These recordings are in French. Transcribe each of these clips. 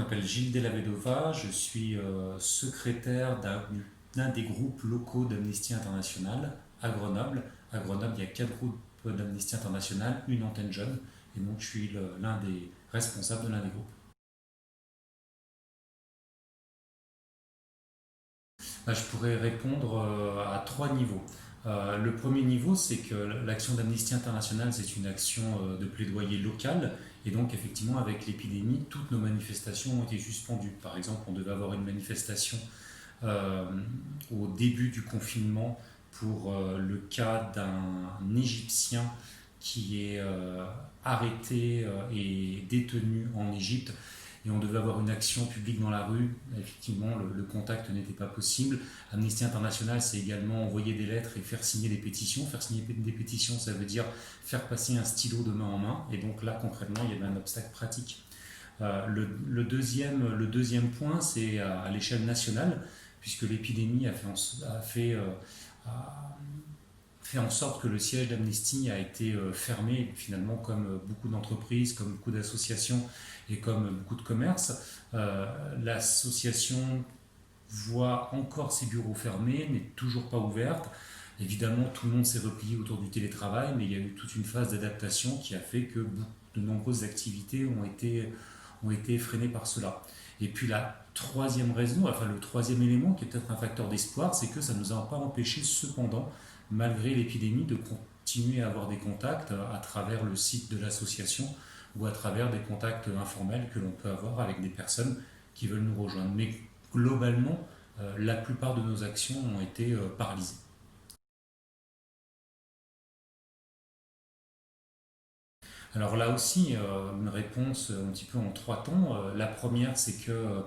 m'appelle Gilles Della Vedova, je suis secrétaire d'un des groupes locaux d'Amnesty International à Grenoble. À Grenoble, il y a 4 groupes d'Amnesty International, une antenne jeune, et donc je suis l'un des responsables de l'un des groupes. Je pourrais répondre à 3 niveaux. Le premier niveau, c'est que l'action d'Amnesty International, c'est une action de plaidoyer local, et donc effectivement, avec l'épidémie, toutes nos manifestations ont été suspendues. Par exemple, on devait avoir une manifestation euh, au début du confinement pour le cas d'un Égyptien qui est arrêté et détenu en Égypte, et on devait avoir une action publique dans la rue. Effectivement, le contact n'était pas possible. Amnesty International, c'est également envoyer des lettres et faire signer des pétitions. Faire signer des pétitions, ça veut dire faire passer un stylo de main en main, et donc là, concrètement, il y avait un obstacle pratique. Le deuxième point, c'est à l'échelle nationale, puisque l'épidémie a fait en sorte que le siège d'Amnesty a été fermé, finalement, comme beaucoup d'entreprises, comme beaucoup d'associations et comme beaucoup de commerces. L'association voit encore ses bureaux fermés, n'est toujours pas ouverte. Évidemment, tout le monde s'est replié autour du télétravail, mais il y a eu toute une phase d'adaptation qui a fait que de nombreuses activités ont été freinées par cela. Et puis la troisième raison, enfin le troisième élément qui est peut-être un facteur d'espoir, c'est que ça ne nous a pas empêché cependant, malgré l'épidémie, de continuer à avoir des contacts à travers le site de l'association ou à travers des contacts informels que l'on peut avoir avec des personnes qui veulent nous rejoindre. Mais globalement, la plupart de nos actions ont été paralysées. Alors là aussi, une réponse un petit peu en 3 temps. La première, c'est que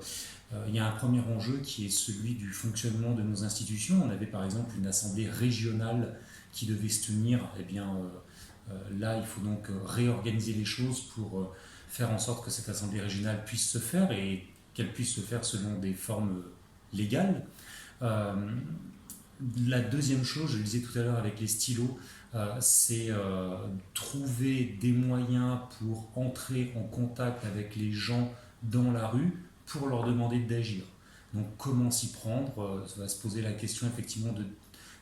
il y a un premier enjeu qui est celui du fonctionnement de nos institutions. On avait par exemple une assemblée régionale qui devait se tenir. Eh bien, là, il faut donc réorganiser les choses pour faire en sorte que cette assemblée régionale puisse se faire et qu'elle puisse se faire selon des formes légales. Euh, la deuxième chose, je le disais tout à l'heure avec les stylos, c'est trouver des moyens pour entrer en contact avec les gens dans la rue pour leur demander d'agir. Donc comment s'y prendre? Ça va se poser la question effectivement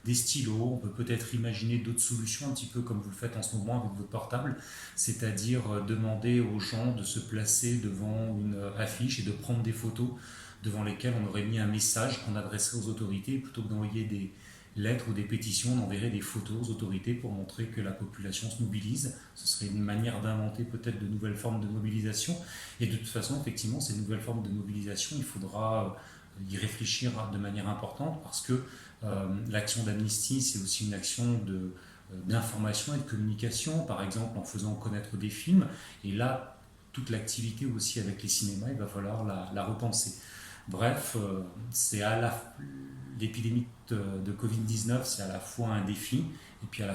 des stylos. On peut peut-être imaginer d'autres solutions, un petit peu comme vous le faites en ce moment avec votre portable, c'est-à-dire demander aux gens de se placer devant une affiche et de prendre des photos devant lesquelles on aurait mis un message qu'on adresserait aux autorités. Plutôt que d'envoyer des lettres ou des pétitions, on enverrait des photos aux autorités pour montrer que la population se mobilise. Ce serait une manière d'inventer peut-être de nouvelles formes de mobilisation. Et de toute façon, effectivement, ces nouvelles formes de mobilisation, il faudra y réfléchir de manière importante, parce que l'action d'Amnesty, c'est aussi une action d'information et de communication, par exemple en faisant connaître des films. Et là, toute l'activité aussi avec les cinémas, il va falloir la repenser. Bref, l'épidémie de Covid-19, c'est à la fois un défi et puis à la